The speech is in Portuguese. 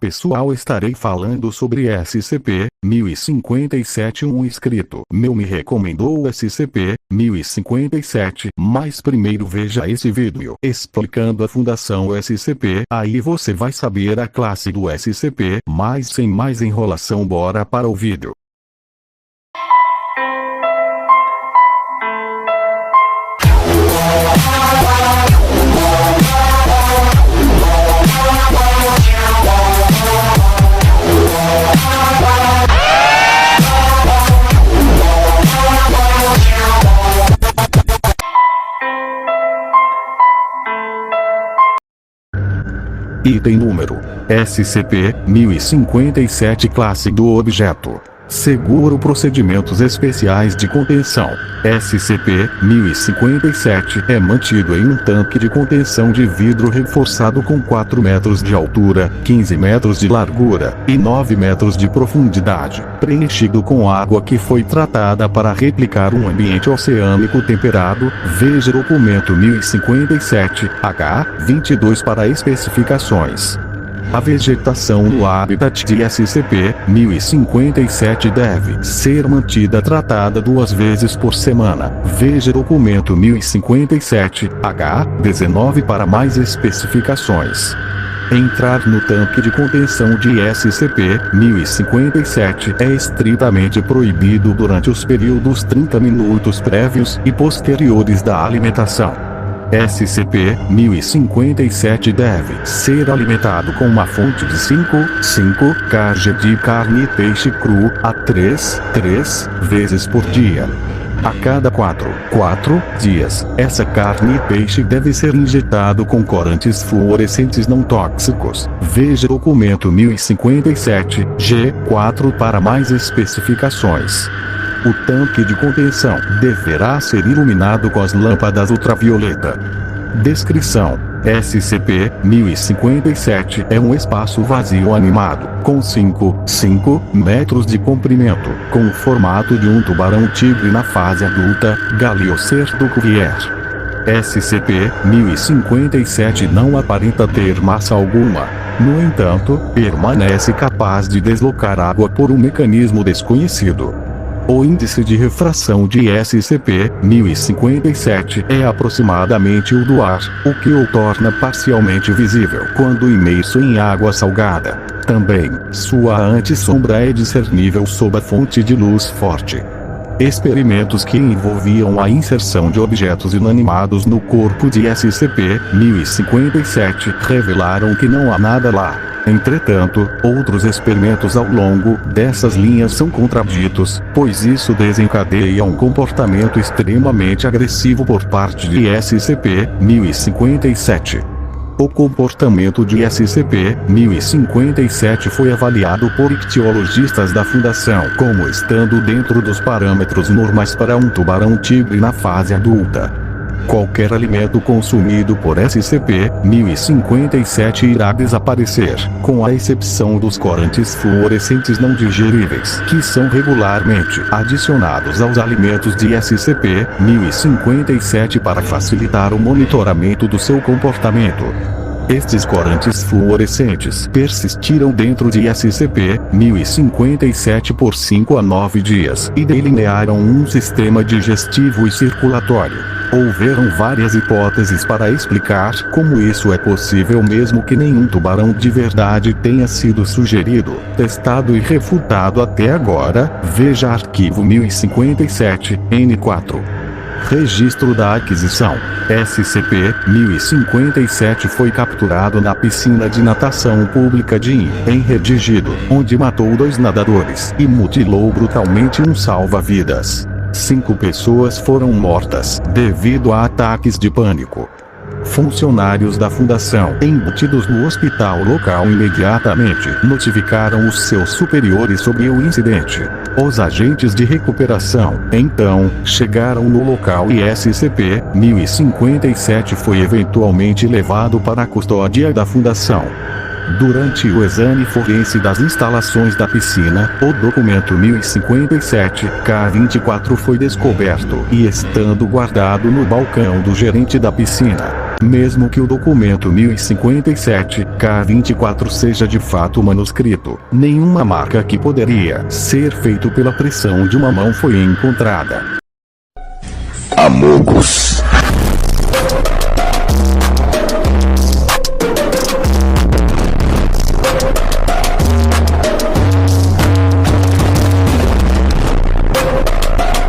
pessoal, estarei falando sobre SCP-1057. Um inscrito meu me recomendou o SCP-1057, mas primeiro veja esse vídeo explicando a Fundação SCP, aí você vai saber a classe do SCP, mas sem mais enrolação, bora para o vídeo. Item número: SCP-1057. Classe do objeto: seguro. Procedimentos especiais de contenção. SCP-1057 é mantido em um tanque de contenção de vidro reforçado com 4 metros de altura, 15 metros de largura e 9 metros de profundidade, preenchido com água que foi tratada para replicar um ambiente oceânico temperado. Veja documento 1057-H-22 para especificações. A vegetação no habitat de SCP-1057 deve ser mantida tratada 2 vezes por semana. Veja documento 1057-H-19 para mais especificações. Entrar no tanque de contenção de SCP-1057 é estritamente proibido durante os períodos 30 minutos prévios e posteriores da alimentação. SCP-1057 deve ser alimentado com uma fonte de 5 kg de carne e peixe cru a 3 vezes por dia. A cada 4 dias, essa carne e peixe deve ser injetado com corantes fluorescentes não tóxicos. Veja documento 1057-G4 para mais especificações. O tanque de contenção deverá ser iluminado com as lâmpadas ultravioleta. Descrição: SCP-1057 é um espaço vazio animado, com 5 metros de comprimento, com o formato de um tubarão-tigre na fase adulta, Galiocerdo cuvier. SCP-1057 não aparenta ter massa alguma. No entanto, permanece capaz de deslocar água por um mecanismo desconhecido. O índice de refração de SCP-1057 é aproximadamente o do ar, o que o torna parcialmente visível quando imerso em água salgada. Também, sua antissombra é discernível sob a fonte de luz forte. Experimentos que envolviam a inserção de objetos inanimados no corpo de SCP-1057 revelaram que não há nada lá. Entretanto, outros experimentos ao longo dessas linhas são contraditos, pois isso desencadeia um comportamento extremamente agressivo por parte de SCP-1057. O comportamento de SCP-1057 foi avaliado por ictiologistas da Fundação como estando dentro dos parâmetros normais para um tubarão-tigre na fase adulta. Qualquer alimento consumido por SCP-1057 irá desaparecer, com a exceção dos corantes fluorescentes não digeríveis, que são regularmente adicionados aos alimentos de SCP-1057 para facilitar o monitoramento do seu comportamento. Estes corantes fluorescentes persistiram dentro de SCP-1057 por 5 a 9 dias e delinearam um sistema digestivo e circulatório. Houveram várias hipóteses para explicar como isso é possível, mesmo que nenhum tubarão de verdade tenha sido sugerido, testado e refutado até agora. Veja arquivo 1057-N4. Registro da aquisição. SCP-1057 foi capturado na piscina de natação pública de em Redigido, onde matou 2 nadadores e mutilou brutalmente um salva-vidas. 5 pessoas foram mortas devido a ataques de pânico. Funcionários da Fundação, embutidos no hospital local, imediatamente notificaram os seus superiores sobre o incidente. Os agentes de recuperação, então, chegaram no local e SCP-1057 foi eventualmente levado para a custódia da Fundação. Durante o exame forense das instalações da piscina, o documento 1057-K24 foi descoberto e estando guardado no balcão do gerente da piscina. Mesmo que o documento 1057-K24 seja de fato manuscrito, nenhuma marca que poderia ser feito pela pressão de uma mão foi encontrada. Amogus.